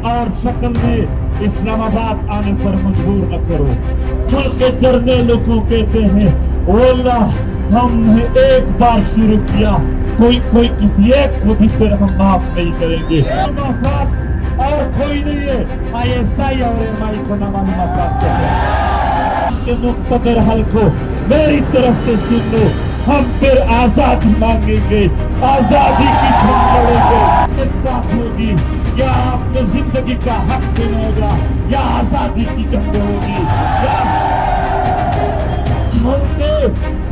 और शक्ल में इस्लामाबाद आने पर मजबूर न करो। मुल्क के जर्नैलों को कहते हैं, वल्लाह हमने एक बार शुरू किया, कोई किसी एक को भी फिर हम माफ नहीं करेंगे। और कोई नहीं है ISI और MI को नामानी मफाद के मुख्तर हल को मेरी तरफ से सुन लो। हम फिर आजादी मांगेंगे, आजादी की जंग लड़ेंगे। बात होगी या आपने जिंदगी का हक देना होगा या आजादी की जंग होगी।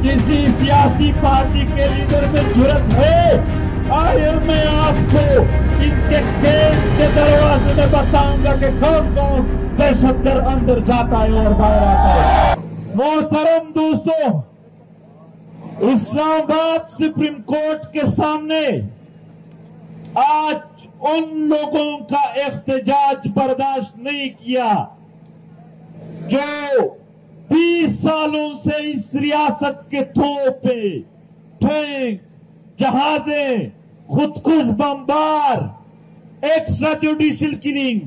किसी सियासी पार्टी के लीडर में जुर्रत है, आखिर मैं आपको इनके केस के दरवाजे में बताऊंगा कि कौन कौन दहशतगर्द अंदर जाता है और बाहर आता है। मोहतरम दोस्तों, इस्लामाबाद सुप्रीम कोर्ट के सामने आज उन लोगों का एहतजाज बर्दाश्त नहीं किया जो 20 सालों से इस रियासत के तोपे, टैंक, जहाजें, खुदकुश बमबार, extra judicial killing,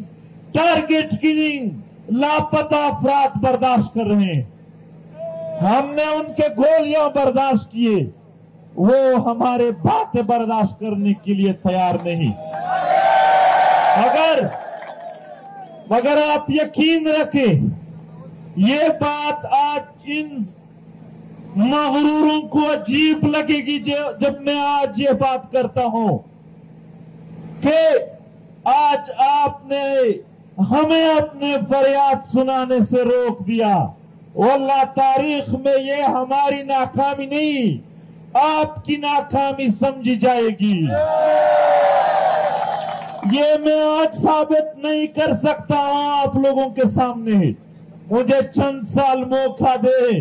target killing, लापता अफराद बर्दाश्त कर रहे हैं। हमने उनके गोलियां बर्दाश्त किए, वो हमारे बातें बर्दाश्त करने के लिए तैयार नहीं। मगर आप यकीन रखें, ये बात आज इन मगरूरों को अजीब लगेगी जब मैं आज ये बात करता हूं कि आज आपने हमें अपने फरियाद सुनाने से रोक दिया। वल्लाह तारीख में ये हमारी नाकामी नहीं, आपकी नाकामी समझी जाएगी। ये मैं आज साबित नहीं कर सकता हूं आप लोगों के सामने, मुझे चंद साल मौका दे।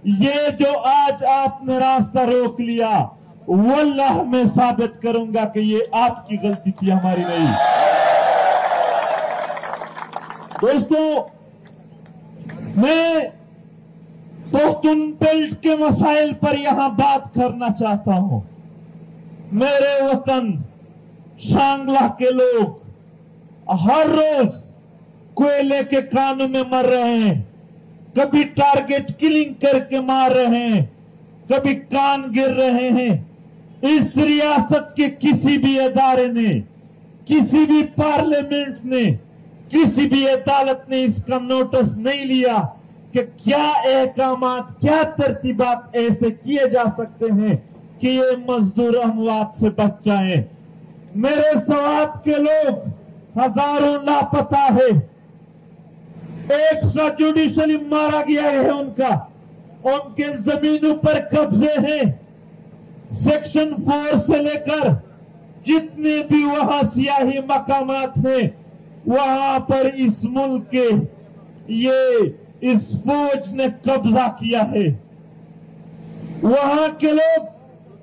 ये जो आज आपने रास्ता रोक लिया, वल्लाह मैं साबित करूंगा कि ये आपकी गलती थी, हमारी नहीं। दोस्तों, मैं पुख्तून बेल्ट के मसाइल पर यहां बात करना चाहता हूं। मेरे वतन शांगला के लोग हर रोज कोयले के कानों में मर रहे हैं, कभी टारगेट किलिंग करके मार रहे हैं, कभी कान गिर रहे हैं। इस रियासत के किसी भी अदारे ने, किसी भी पार्लियामेंट ने, किसी भी अदालत ने इसका नोटिस नहीं लिया कि क्या एहकामात, क्या तरतीबात ऐसे किए जा सकते हैं कि ये मजदूर अमवात से बच जाएं। मेरे सवाब के लोग हजारों लापता है, एक्स्ट्रा जुडिशियली मारा गया है उनके जमीनों पर कब्जे हैं। सेक्शन 4 से लेकर जितने भी वहां सियाही मकामात हैं, वहां पर इस मुल्क के इस फौज ने कब्जा किया है। वहां के लोग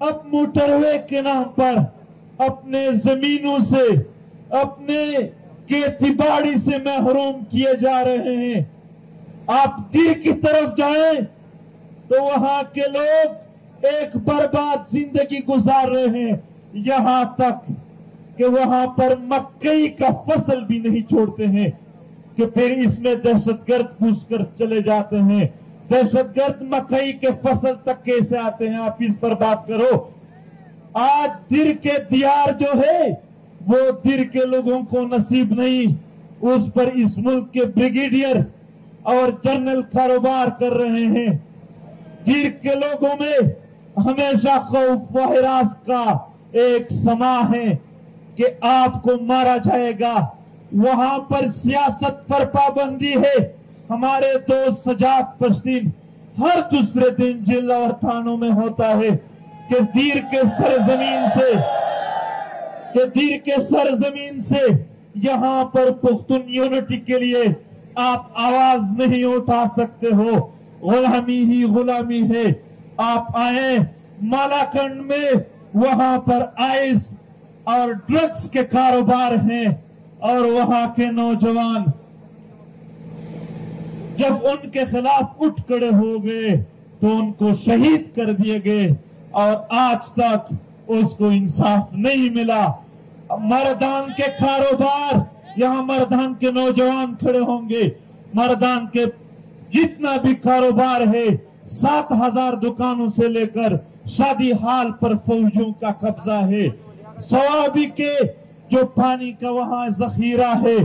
अब मोटरवे के नाम पर अपने जमीनों से, अपने खेती-बाड़ी से महरूम किए जा रहे हैं। आप दिल की तरफ जाएं तो वहां के लोग एक बर्बाद जिंदगी गुजार रहे हैं, यहां तक कि वहां पर मकई का फसल भी नहीं छोड़ते हैं कि फिर इसमें दहशतगर्द घुसकर चले जाते हैं। दहशतगर्द मकई के फसल तक कैसे आते हैं, आप इस पर बात करो। आज दिर के दियार जो है वो दिर के लोगों को नसीब नहीं, उस पर इस मुल्क के ब्रिगेडियर और जनरल कारोबार कर रहे हैं। दिर के लोगों में हमेशा खौफ व हिरास का एक समा है कि आपको मारा जाएगा। वहां पर सियासत पर पाबंदी है। हमारे दोस्त सजाद पश्तीन हर दूसरे दिन जेल और थानों में होता है कि दीर के सरजमीन से यहां पर पुख्तून यूनिटी के लिए आप आवाज नहीं उठा सकते हो। गुलामी ही गुलामी है। आप आए मालाकंड में, वहां पर आइस और ड्रग्स के कारोबार हैं और वहां के नौजवान जब उनके खिलाफ उठ खड़े हो गए तो उनको शहीद कर दिए गए और आज तक उसको इंसाफ नहीं मिला। मर्दान के कारोबार यहाँ मर्दान के नौजवान खड़े होंगे। मर्दान के जितना भी कारोबार है, 7,000 दुकानों से लेकर शादी हाल पर फौजियों का कब्जा है। सवाबी के जो पानी का वहां जखीरा है,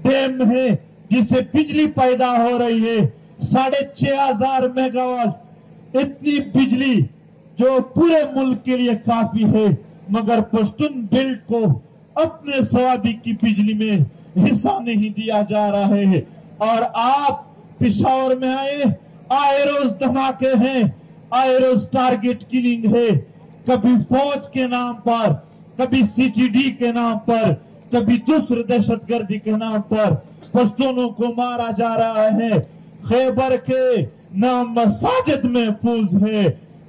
डैम है जिसे बिजली पैदा हो रही है, 6,500 मेगावाट, इतनी बिजली जो पूरे मुल्क के लिए काफी है। मगर पश्तून बेल्ट को अपने सवाबी की बिजली में हिस्सा नहीं दिया जा रहा है। और आप पिशावर में आए रोज धमाके हैं, आए रोज टारगेट किलिंग है, कभी फौज के नाम पर, कभी सीटीडी के नाम पर, कभी दूसरे दहशतगर्दी के नाम पर पश्तूनों को मारा जा रहा है। खैबर के ना मसाजिद महफूज है,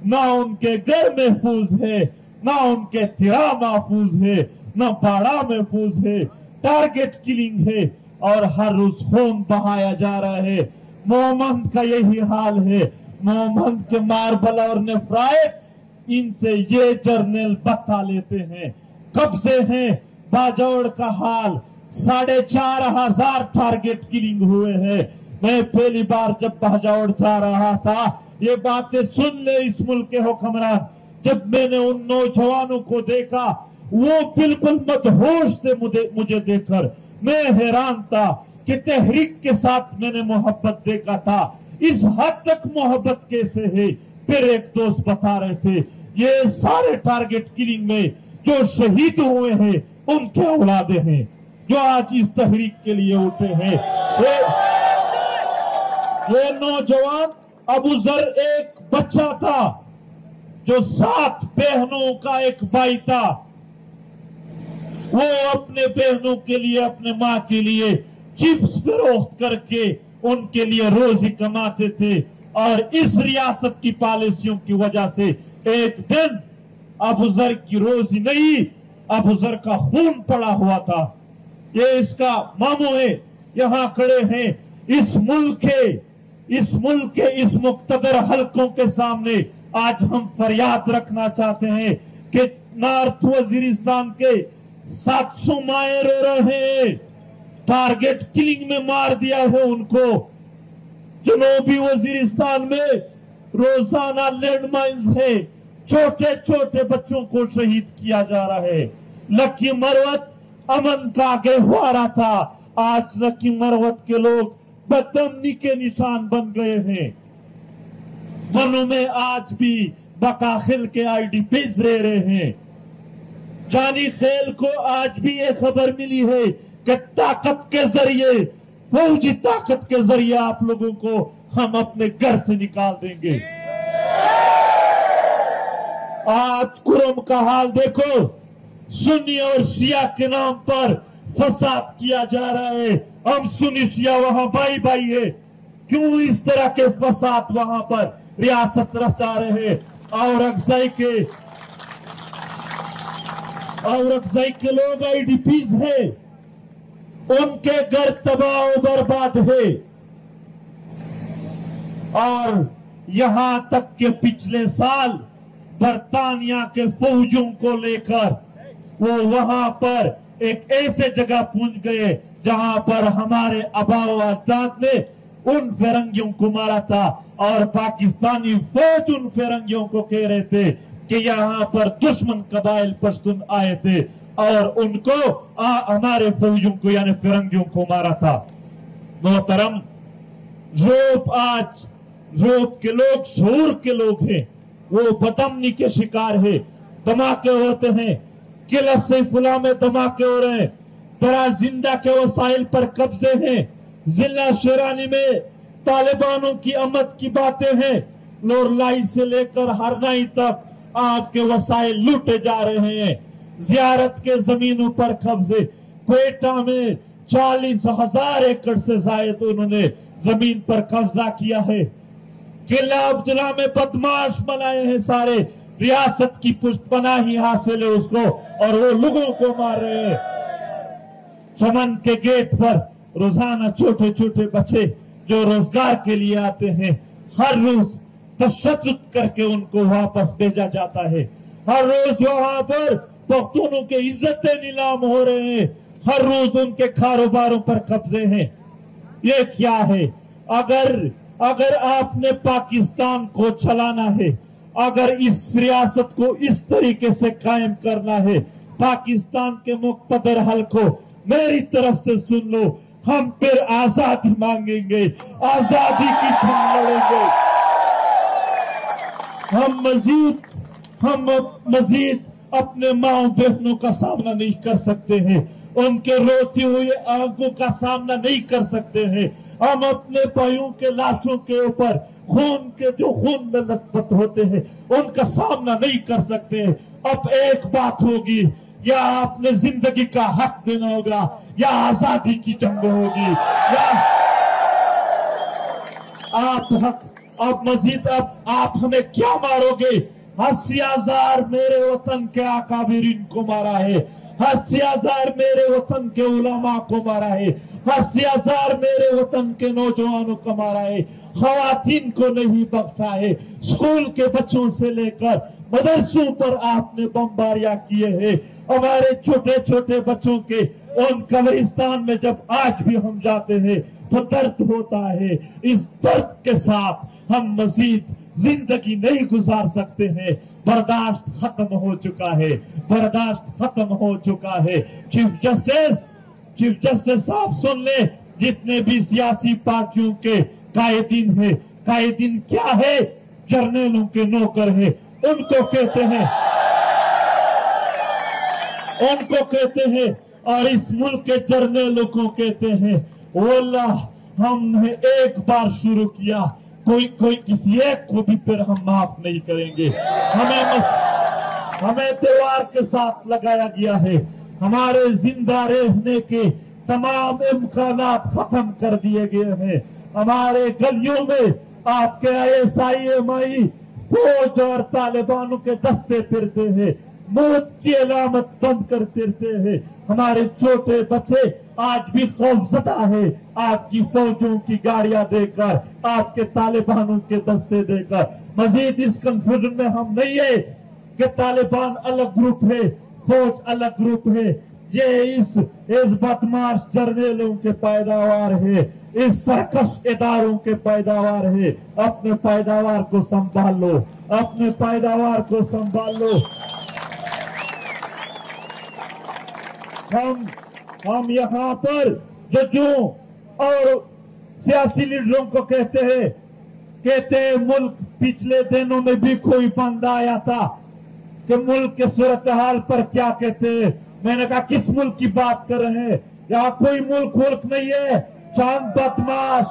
ना उनके घर महफूज है, ना उनके तिरा महफूज है, ना बाड़ा महफूज है। टारगेट किलिंग है और हर रोज खून बहाया जा रहा है। मोहम्मद का यही हाल है। मोहम्मद के मार्बल और नेफ्राइट इनसे ये जर्नल बता लेते हैं। कब्जे हैं। बाजौड़ का हाल 4,500 टारगेट किलिंग हुए हैं। मैं पहली बार जब बाजौड़ जा रहा था, ये बातें सुन ले इस मुल्क के हुक्मरान, जब मैंने उन नौजवानों को देखा, वो बिल्कुल मदहोश थे मुझे देखकर। मैं हैरान था कि तहरीक के साथ मैंने मोहब्बत देखा था, इस हद तक मोहब्बत कैसे है। फिर एक दोस्त बता रहे थे, ये सारे टारगेट किलिंग में जो शहीद हुए हैं उनके औलादे हैं, जो आज इस तहरीक के लिए उठे हैं। ये नौजवान अबू जर एक बच्चा था जो 7 बहनों का एक भाई था। वो अपने बहनों के लिए, अपने माँ के लिए चिप्स फरोख्त करके उनके लिए रोजी कमाते थे। और इस रियासत की पॉलिसियों की वजह से एक दिन अबू जर की रोजी नहीं, अबू जर का खून पड़ा हुआ था। ये इसका मामू है, यहाँ खड़े हैं। इस मुल्क के इस मुक्तदर हलकों के सामने आज हम फरियाद रखना चाहते हैं कि नॉर्थ वजीरिस्तान के 700 माए रो रहे हैं। टारगेट किलिंग में मार दिया है उनको। जनूबी वजीरिस्तान में रोजाना लैंडमाइंस है, छोटे छोटे बच्चों को शहीद किया जा रहा है। लकी मरवत अमन का गहवारा था, आज लकी मरवत के लोग बदअमनी के निशान बन गए हैं। वनों में आज भी बकाखिल के आईडीपीज रह रहे हैं। जानी खेल को आज भी ये खबर मिली है कि ताकत के जरिए, फौजी ताकत के जरिए आप लोगों को हम अपने घर से निकाल देंगे। आज कुरम का हाल देखो, सुन्नी और शिया के नाम पर फसाद किया जा रहा है। हम सुन्नी शिया वहां भाई भाई है, क्यों इस तरह के फसाद वहां पर रियासत रचा रहे। औरकजई के लोग आईडीपीज है, उनके घर तबाह बर्बाद है। और यहां तक के पिछले साल बरतानिया के फौजियों को लेकर वो वहां पर एक ऐसे जगह पहुंच गए जहां पर हमारे आबाओ अजदाद ने उन फिरंगियों को मारा था। और पाकिस्तानी फौज उन फिरंगियों को कह रहे थे कि यहाँ पर दुश्मन कबाइल पश्तून आए थे और उनको हमारे फौजियों को यानी फिरंगियों को मारा था। मोहतरम, जोब के लोग शूर के लोग हैं, वो बदअमनी के शिकार है। धमाके होते हैं, किला सैफुल्लाह में धमाके हो रहे हैं, दरा जिंदा के वसाइल पर कब्जे हैं, जिला शेरानी में तालिबानों की आमद की बातें हैं, लोरलाई से लेकर हरनाई तक आपके वसाइल लूटे जा रहे हैं। जियारत के जमीनों पर कब्जे, क्वेटा में 40,000 एकड़ से ज्यादा उन्होंने जमीन पर कब्जा किया है। किला अब्दुल्ला में बदमाश बनाए हैं सारे, रियासत की पुष्टपनाही हासिल है उसको और वो लोगों को मार रहे हैं। चमन के गेट पर रोजाना छोटे छोटे बच्चे जो रोजगार के लिए आते हैं, हर रोज तशद्दुद करके उनको वापस भेजा जाता है। हर रोज वहां पर पख्तूनों के इज्जतें नीलाम हो रहे हैं। हर रोज उनके कारोबारों पर कब्जे हैं। ये क्या है? अगर आपने पाकिस्तान को चलाना है, अगर इस रियासत को इस तरीके से कायम करना है, पाकिस्तान के मुक़्तदर हल को मेरी तरफ से सुन लो, हम फिर आजादी मांगेंगे, आजादी की जंग लड़ेंगे। हम मजीद अपने माओ बहनों का सामना नहीं कर सकते हैं, उनके रोती हुए आंखों का सामना नहीं कर सकते हैं। हम अपने भाइयों के लाशों के ऊपर खून में लथपथ होते हैं, उनका सामना नहीं कर सकते हैं। अब एक बात होगी, या आपने जिंदगी का हक देना होगा या आजादी की जंग होगी, या अब मजीद आप हमें क्या मारोगे? 80,000 मेरे वतन के अकाबिरीन को मारा है, 80,000 मेरे वतन के उलमा को मारा है, 80,000 मेरे वतन के नौजवानों को मारा है, खवातीन को नहीं बख्शा है। स्कूल के बच्चों से लेकर मदरसों पर आपने बमबारियां किए हैं। हमारे छोटे छोटे बच्चों के उन कब्रिस्तान में जब आज भी हम जाते हैं तो दर्द होता है। इस दर्द के साथ हम मजीद जिंदगी नहीं गुजार सकते हैं। बर्दाश्त खत्म हो चुका है, बर्दाश्त खत्म हो चुका है। चीफ जस्टिस साहब सुन ले, जितने भी सियासी पार्टियों के कायदीन है, कायदीन क्या है? जर्नलों के नौकर है, उनको कहते हैं और इस मुल्क के जर्नलों को कहते हैं। वल्लाह हमने एक बार शुरू किया, कोई किसी एक को भी फिर हम माफ नहीं करेंगे। हमें त्योहार के साथ लगाया गया है, हमारे जिंदा रहने के तमाम इम्कानात खत्म कर दिए गए हैं। हमारे गलियों में आपके ISI-MI फौज और तालिबानों के दस्ते फिरते हैं, मौत की अलामत बंद कर फिरते हैं। हमारे छोटे बच्चे आज भी खौफजदा है आपकी फौजों की गाड़ियां देकर, आपके तालिबानों के दस्ते देकर। मजीद इस कंफ्यूजन में हम नहीं है कि तालिबान अलग ग्रुप है, फौज अलग ग्रुप है। ये इस बदमाश जर्नलों के पैदावार है, इस सरकश इदारों के पैदावार है। अपने पैदावार को संभाल लो, अपने पैदावार को संभाल लो। हम यहाँ पर जजों और सियासी लीडरों को कहते हैं मुल्क पिछले दिनों में भी कोई बंदा आया था कि मुल्क के सूरत हाल पर क्या कहते हैं। मैंने कहा किस मुल्क की बात कर रहे हैं? यहाँ कोई मुल्क नहीं है, चांद बदमाश।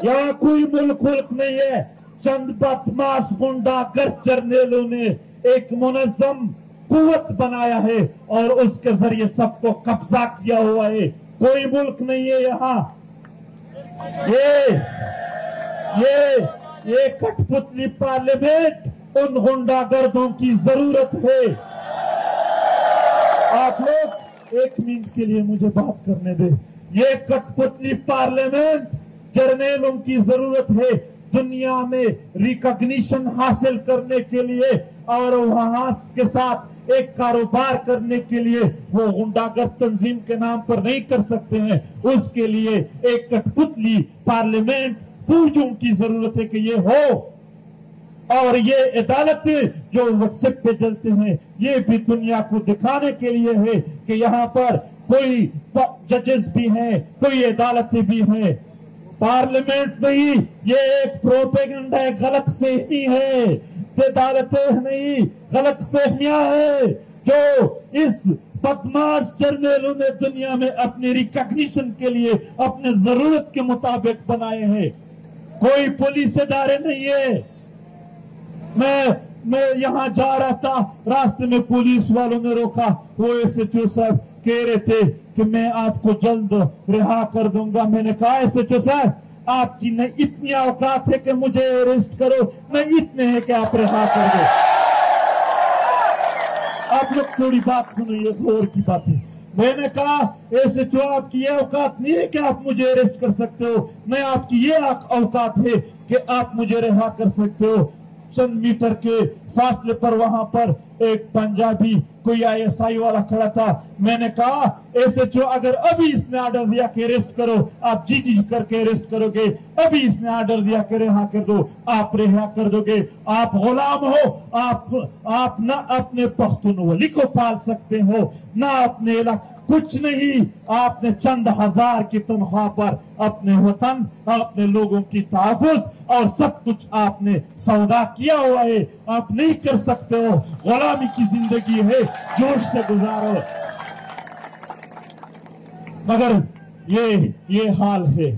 यहाँ कोई मुल्क नहीं है, चंद बदमाश गुंडागर्द जर्नलों ने एक मुनज़्ज़म कुव्वत बनाया है और उसके जरिए सबको कब्जा किया हुआ है। कोई मुल्क नहीं है यहाँ। ये कठपुतली पार्लियामेंट उन गुंडागर्दों की जरूरत है। आप लोग एक मिनट के लिए मुझे बात करने दे। ये कठपुतली पार्लियामेंट जर्नलों की जरूरत है दुनिया में रिकॉग्निशन हासिल करने के लिए और वहां के साथ एक कारोबार करने के लिए। वो गुंडागर्द तंजीम के नाम पर नहीं कर सकते हैं। उसके लिए एक कठपुतली पार्लियामेंट फौजों की जरूरत है कि ये हो। और ये अदालतें जो व्हाट्सएप पे चलते हैं, ये भी दुनिया को दिखाने के लिए है कि यहाँ पर कोई जजेस भी हैं, कोई अदालतें भी हैं। पार्लियामेंट नहीं, ये एक प्रोपेगेंडा है, गलत फहमी है। अदालतें नहीं, गलत फहमियां है जो इस बदमाश जर्नलों ने दुनिया में अपनी रिकॉग्निशन के लिए अपने जरूरत के मुताबिक बनाए हैं। कोई पुलिस इदारे नहीं है। मैं यहाँ जा रहा था, रास्ते में पुलिस वालों ने रोका। वो SHO साहब कह रहे थे कि मैं आपको जल्द रिहा कर दूंगा। मैंने कहा SHO साहब, आपकी न इतनी औकात है कि मुझे अरेस्ट करो, न इतने हैं कि आप रिहा कर दो। आप लोग थोड़ी बात सुनो, ये गौर की बात है। मैंने कहा SHO आपकी ये औकात नहीं है कि आप मुझे अरेस्ट कर सकते हो, न आपकी ये औकात है कि आप मुझे रिहा कर सकते हो। चंद मीटर के फासले पर वहां पर एक पंजाबी कोई ISI वाला खड़ा था। मैंने कहा SHO अगर अभी इसने ऑर्डर दिया कि अरेस्ट करो, आप जी करके अरेस्ट करोगे, अभी इसने ऑर्डर दिया कि रिहा कर दो, आप रिहा कर दोगे। आप गुलाम हो, आप ना अपने पख्तूनवाली को पाल सकते हो, ना अपने इलाके, कुछ नहीं। आपने चंद हजार की तनख्वाह पर अपने वतन, अपने लोगों की तहफ़्फ़ुज़ और सब कुछ आपने सौदा किया हुआ है। आप नहीं कर सकते हो। गुलामी की जिंदगी है, जोश से गुजारो। मगर ये हाल है।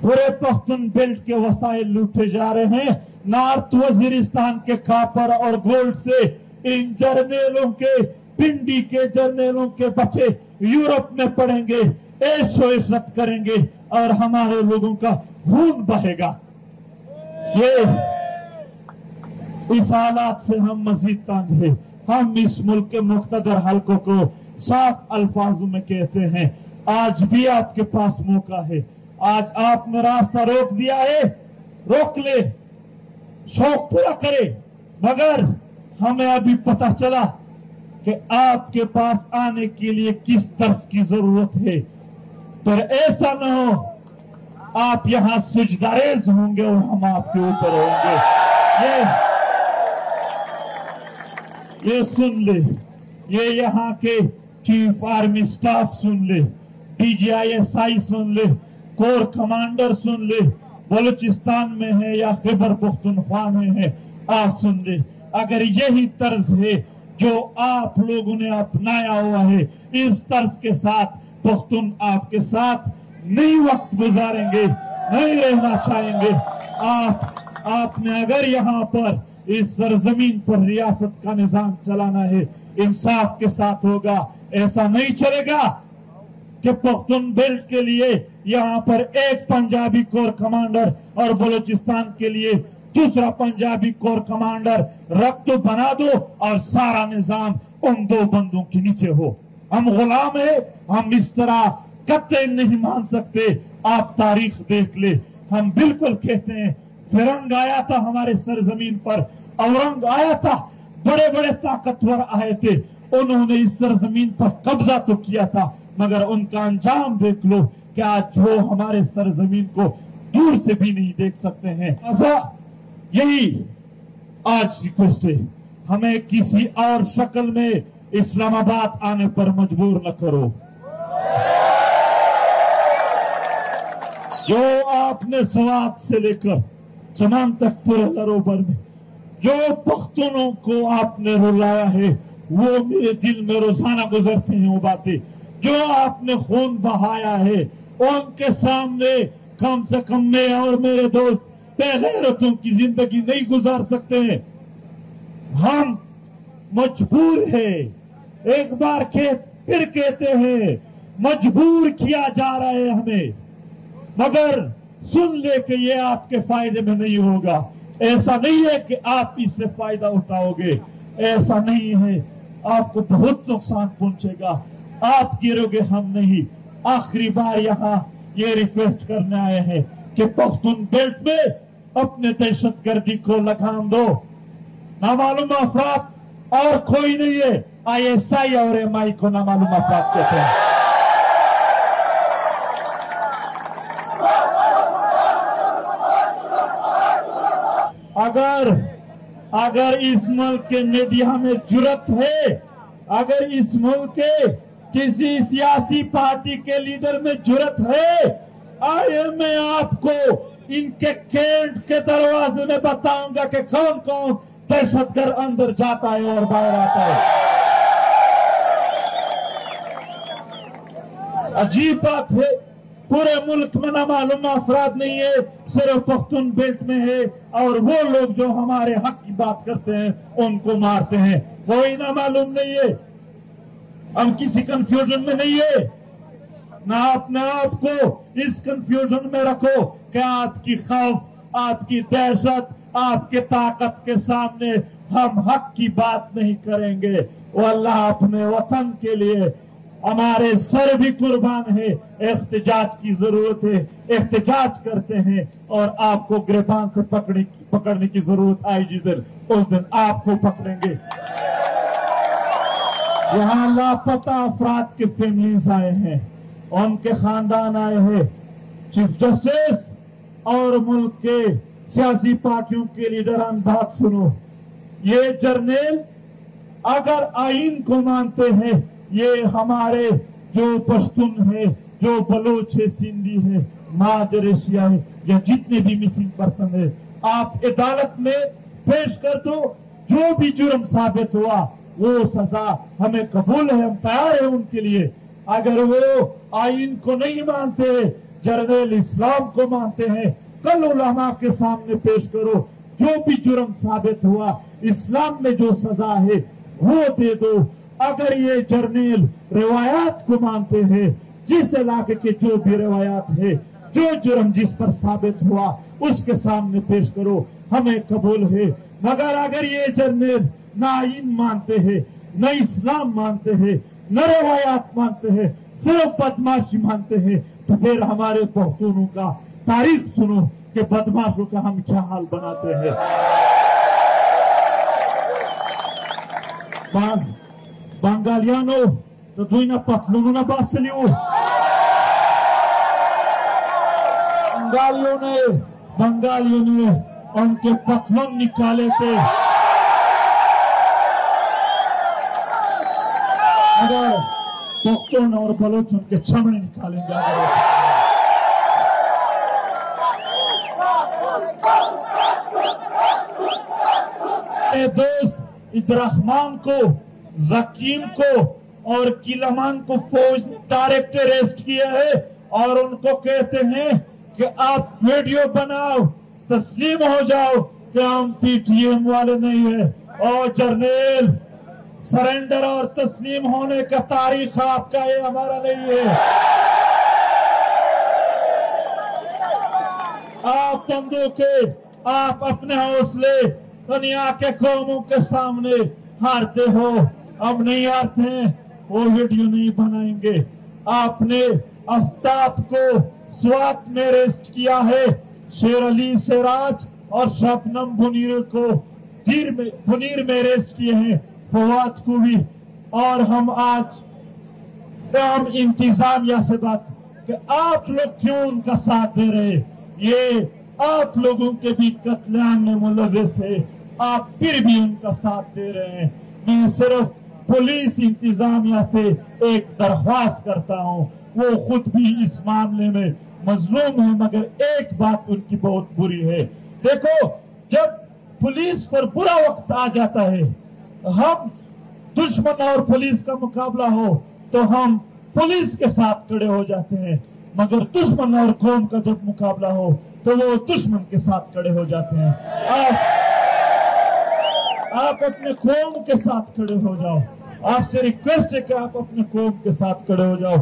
पूरे पख्तून बेल्ट के वसाइल लूटे जा रहे हैं। नॉर्थ वजीरिस्तान के कापर और गोल्ड से इन जर्नेलों के, पिंडी के जर्नेलों के बच्चे यूरोप में पढ़ेंगे, ऐशो इशरत करेंगे और हमारे लोगों का खून बहेगा। इस हालात से हम मजीद तंग हैं। हम इस मुल्क के मुख्तदर हल्कों को साफ अल्फाजों में कहते हैं, आज भी आपके पास मौका है। आज आपने रास्ता रोक दिया है, रोक ले, शौक पूरा करे। मगर हमें अभी पता चला कि आपके पास आने के लिए किस तर्ज की जरूरत है। पर ऐसा न हो आप यहां सुजदारेज होंगे और हम आपके ऊपर होंगे। ये सुन ले, ये यहाँ के चीफ आर्मी स्टाफ सुन ले, DGISI सुन ले, कोर कमांडर सुन ले, बलूचिस्तान में है या खैबर पख्तूनख्वा में है, आप सुन ले। अगर यही तर्ज है जो आप लोगों ने अपनाया हुआ है, इस तर्ज के साथ पख्तून आपके साथ नहीं वक्त गुजारेंगे, नहीं रहना चाहेंगे। आपने अगर यहाँ पर इस सरजमीन पर रियासत का निजाम चलाना है, इंसाफ के साथ होगा। ऐसा नहीं चलेगा कि पख्तून बेल्ट के लिए यहाँ पर एक पंजाबी कोर कमांडर और बलूचिस्तान के लिए दूसरा पंजाबी कोर कमांडर रख तो बना दो और सारा निजाम उन दो बंदों के नीचे हो। हम गुलाम है, हम इस तरह कतई नहीं मान सकते। आप तारीख देख ले, हम बिल्कुल कहते हैं फिरंग आया था हमारे सरजमीन पर, औरंग आया था, बड़े बड़े ताकतवर आए थे, उन्होंने इस सरजमीन पर कब्जा तो किया था, मगर उनका अंजाम देख लो कि आज वो हमारे सरजमीन को दूर से भी नहीं देख सकते हैं। ऐसा यही आज रिक्वेस्ट है, हमें किसी और शक्ल में इस्लामाबाद आने पर मजबूर न करो। जो आपने सवात से लेकर चमन तक पूरे दरोबर में जो पख्तूनों को आपने रुलाया है, वो मेरे दिल में रोजाना गुजरते हैं वो बातें। जो आपने खून बहाया है, उनके सामने कम से कम मैं और मेरे दोस्त बेगैरतों की जिंदगी नहीं गुजार सकते हैं। हम मजबूर है, एक बार फिर कहते हैं, मजबूर किया जा रहा है हमें। मगर सुन ले कि ये आपके फायदे में नहीं होगा। ऐसा नहीं है कि आप इससे फायदा उठाओगे, ऐसा नहीं है। आपको बहुत नुकसान पहुंचेगा, आप गिरोगे, हम नहीं। आखिरी बार यहाँ ये रिक्वेस्ट करने आए हैं कि पख्तून बेल्ट में अपने दहशतगर्दी को लगाम दो। नामालूम अफराद और कोई नहीं है, ISI और MI को नामालूम अफराद कहते हैं। अगर इस मुल्क के मीडिया में जुर्रत है, अगर इस मुल्क के किसी सियासी पार्टी के लीडर में जुर्रत है, आइए मैं आपको इनके कैंट के दरवाजे में बताऊंगा कि कौन कौन दहशतगर्द अंदर जाता है और बाहर आता है। अजीब बात है, पूरे मुल्क में नामालूम अफराद नहीं है, सिर्फ पख्तून बेल्ट में है, और वो लोग जो हमारे हक की बात करते हैं उनको मारते हैं। कोई नामालूम नहीं है, हम किसी कंफ्यूजन में नहीं है। ना अपने आप को इस कंफ्यूजन में रखो कि आपकी खौफ, आपकी दहशत, आपके ताकत के सामने हम हक की बात नहीं करेंगे। वो अल्लाह अपने वतन के लिए हमारे सर भी कुर्बान है। एहतजाज की जरूरत है, एहतजाज करते हैं और आपको गिरफ्तार से पकड़ने की जरूरत आई। उस दिन आपको पकड़ेंगे। यहाँ लापता अफराद के फैमिलीज आए हैं, उनके खानदान आए हैं। चीफ जस्टिस और मुल्क के सियासी पार्टियों के लीडरान बात सुनो, ये जर्नल अगर आइन को मानते हैं, ये हमारे जो पश्तून है, जो बलोच है, सिंधी है, माजर एशिया है, या जितने भी मिसिंग पर्सन है, आप अदालत में पेश कर दो। जो भी जुर्म साबित हुआ वो सजा हमें कबूल है, हम तैयार हैं उनके लिए। अगर वो आइन को नहीं मानते, जर्नल इस्लाम को मानते हैं, कल उलमा के सामने पेश करो। जो भी जुर्म साबित हुआ, इस्लाम में जो सजा है वो दे दो। अगर ये जर्नल रिवायात को मानते हैं, जिस इलाके के जो भी रिवायात है, जो जुर्म जिस पर साबित हुआ उसके सामने पेश करो, हमें कबूल है। मगर अगर ये जर्नल न आइन मानते हैं, न इस्लाम मानते हैं, न रिवायात मानते हैं, सिर्फ बदमाशी मानते हैं, तो फिर हमारे पख्तूनों का तारीख सुनो कि बदमाशों का हम क्या हाल बनाते हैं। Bangaliano, to duina patluno na basiliu. बंगालियों ने उनके पतलून निकाले थे। अगर पख्तून और बलोच उनके चमड़े निकालेंगे। दोस्त इब्राहिम को, जकीम को और किलमान को फौज ने डायरेक्ट अरेस्ट किया है और उनको कहते हैं कि आप वीडियो बनाओ, तस्लीम हो जाओ कि हम पीटीएम वाले नहीं है। और जर्नल, सरेंडर और तस्लीम होने का तारीख आपका है, हमारा नहीं है। आप बंदूकें, आप अपने हौसले दुनिया के कौमों के सामने हारते हो, अब नहीं हारते हैं, वो वीडियो नहीं बनाएंगे। आपने आफ्ताब को स्वात में अरेस्ट किया है, शेर अली सिराज और शबनम मुनीर को मुनीर में अरेस्ट किए हैं, फवाद को भी। और हम इंतजामिया से बात कि आप लोग क्यों उनका साथ दे रहे, ये आप लोगों के भी कत्लेआम में मुलव्विस है, आप फिर भी उनका साथ दे रहे हैं। मैं सिर्फ पुलिस इंतजामिया से एक दरख्वास्त करता हूं, वो खुद भी इस मामले में मजलूम है, मगर एक बात उनकी बहुत बुरी है। देखो, जब पुलिस पर बुरा वक्त आ जाता है, हम दुश्मन और पुलिस का मुकाबला हो तो हम पुलिस के साथ खड़े हो जाते हैं, मगर दुश्मन और कौम का जब मुकाबला हो तो वो दुश्मन के साथ खड़े हो जाते हैं। आप अपने कौम के साथ खड़े हो जाओ। आपसे रिक्वेस्ट है कि आप अपने कौम के साथ खड़े हो जाओ।